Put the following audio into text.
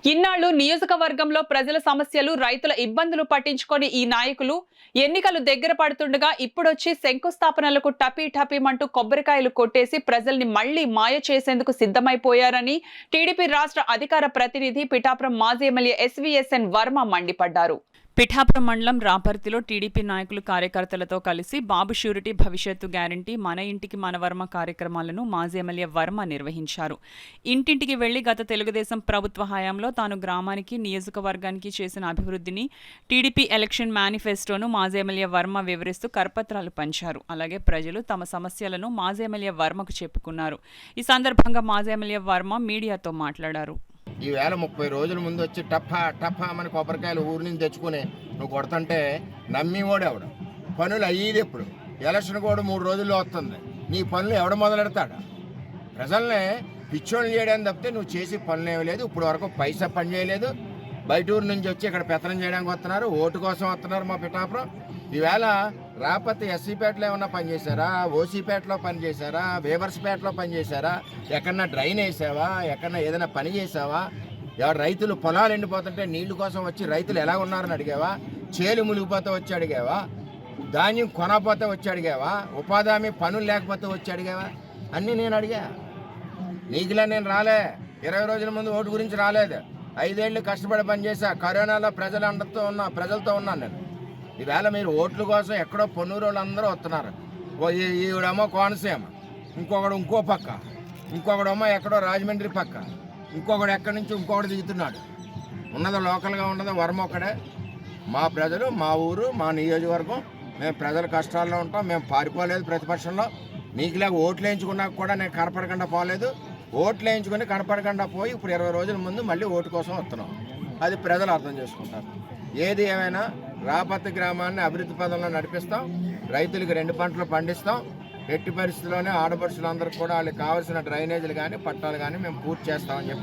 ఇన్నాళ్లు నియోజకవర్గంలో ప్రజల సమస్యలు, రైతుల ఇబ్బందులు పట్టించుకొని ఈ నాయకులు ఎన్నికలు దగ్గర పడుతుండగా ఇప్పుడొచ్చి శంకుస్థాపనలకు టపీ కొబ్బరికాయలు కొట్టేసి ప్రజల్ని మళ్లీ మాయ చేసేందుకు సిద్ధమైపోయారని టీడీపీ రాష్ట్ర అధికార ప్రతినిధి పిఠాపురం మాజీ ఎమ్మెల్యే ఎస్వీఎస్ఎన్ వర్మ మండిపడ్డారు. పిఠాపురం మండలం రాపర్తిలో టీడీపీ నాయకులు కార్యకర్తలతో కలిసి బాబు షూరిటీ భవిష్యత్తు గ్యారంటీ మన ఇంటికి మన వర్మ కార్యక్రమాలను మాజీ ఎమ్మెల్యే వర్మ నిర్వహించారు. ఇంటింటికి వెళ్లి గత తెలుగుదేశం ప్రభుత్వ హయాంలో తాను గ్రామానికి, నియోజకవర్గానికి చేసిన అభివృద్ధిని, టీడీపీ ఎలక్షన్ మేనిఫెస్టోను మాజీ ఎమ్మెల్యే వర్మ వివరిస్తూ కరపత్రాలు పంచారు. అలాగే ప్రజలు తమ సమస్యలను మాజీ ఎమ్మెల్యే వర్మకు చెప్పుకున్నారు. ఈ సందర్భంగా మాజీ ఎమ్మెల్యే వర్మ మీడియాతో మాట్లాడారు. ఈవేళ 30 రోజుల ముందు వచ్చి టఫా మన కొబ్బరికాయలు ఊరి నుంచి తెచ్చుకుని నువ్వు కొడుతుంటే నమ్మివాడు ఎవడు? పనులు అయ్యేది ఎప్పుడు? ఎలక్షన్ కూడా 3 రోజుల్లో వస్తుంది. నీ పనులు ఎవడు మొదలెడతాడు? ప్రజల్ని పిచ్చోళ్ళు చేయడానికి తప్పితే నువ్వు చేసి పనులు ఏమీ లేదు. ఇప్పుడు వరకు పైసా పని చేయలేదు. బయట ఊరు నుంచి వచ్చి ఇక్కడ పెత్తనం చేయడానికి వస్తున్నారు, ఓటు కోసం వస్తున్నారు. మా పిఠాపురం ఈవేళ రాపతి ఎస్సీపేటలో ఏమన్నా పనిచేశారా? ఓసీపేటలో పనిచేశారా? వేవర్స్పేటలో పనిచేశారా? ఎక్కడన్నా డ్రైన్ వేసావా? ఎక్కడన్నా ఏదైనా పని చేసావా? ఎవరు రైతులు పొలాలు ఎండిపోతుంటే నీళ్లు కోసం వచ్చి రైతులు ఎలా ఉన్నారని అడిగావా? చేలు మునిగిపోతే వచ్చి అడిగావా? ధాన్యం కొనపోతే వచ్చి అడిగావా? ఉపాధి హామీ పనులు లేకపోతే వచ్చి అడిగావా? అన్నీ నేను అడిగా. నీకులా నేను రాలే. 20 రోజుల ముందు ఓటు గురించి రాలేదు. 5 ఏళ్ళు కష్టపడి పనిచేసా. కరోనాలో ప్రజలతో ఉన్నాను నేను. ఈవేళ మీరు ఓట్ల కోసం ఎక్కడో పొన్నూరు వాళ్ళందరూ వస్తున్నారు. ఈవిడేమో కోనసీమ, ఇంకొకడు ఇంకో పక్క, ఇంకొకడేమో ఎక్కడో రాజమండ్రి పక్క, ఇంకొకడు ఎక్కడి నుంచి ఇంకొకటి దిగుతున్నాడు. ఉన్నది లోకల్గా ఉన్నది వర్మ ఒక్కడే. మా ప్రజలు, మా ఊరు, మా నియోజకవర్గం, మేము ప్రజల కష్టాల్లో ఉంటాం. మేము పారిపోలేదు ప్రతిపక్షంలో. నీకులాగా ఓట్లు వేయించుకున్నాక కూడా నేను కనపడకుండా పోలేదు. ఓట్లు వేయించుకొని కనపడకుండా పోయి ఇప్పుడు 20 రోజుల ముందు మళ్ళీ ఓటు కోసం వస్తున్నాం. అది ప్రజలు అర్థం చేసుకుంటారు. ఏది ఏమైనా రాపర్తి గ్రామాన్ని అభివృద్ధి పదంలో నడిపిస్తాం. రైతులకు 2 పంటలు పండిస్తాం. ఎట్టి పరిస్థితుల్లోనే ఆడపడుచులందరికీ కూడా వాళ్ళకి కావాల్సిన డ్రైనేజీలు కానీ, పట్టాలు కానీ మేము పూర్తి చేస్తామని చెప్పి